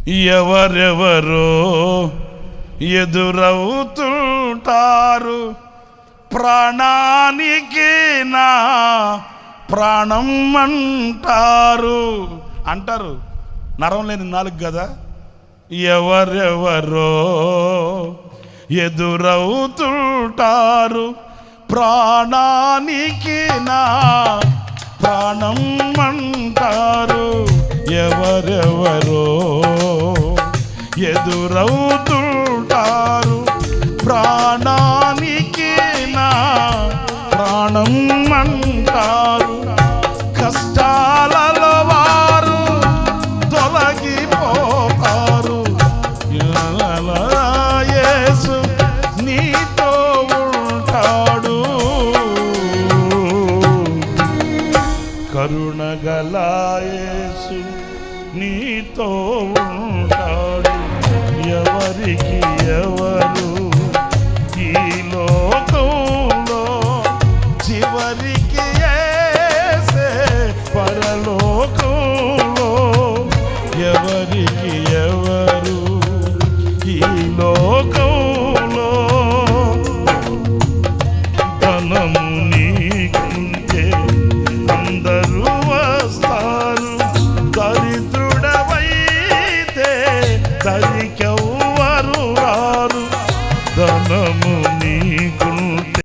ఎవరెవరో ఎదురవుతుంటారు, ప్రాణానికి నా ప్రాణం అంటారు. నరం లేని నాలుగు కదా. ఎవరెవరో ఎదురవుతుంటారు, ప్రాణానికి నా ప్రాణం అంటారు. ఎవరెవరో ఎదురవుతుంటారు, ప్రాణానికి నా ప్రాణం అంటారు. కష్టాలలో వారు తొలగిపోతారు, యేసు నీతో ఉంటాడు. కరుణగల యేసు నీతో ఉంటాడు. ఎవరికి ఎవరు ఈ లోకంలో, చివరికి యేసే పరలోకంలో. ఎవరికి ఎవరు ఈ లోకం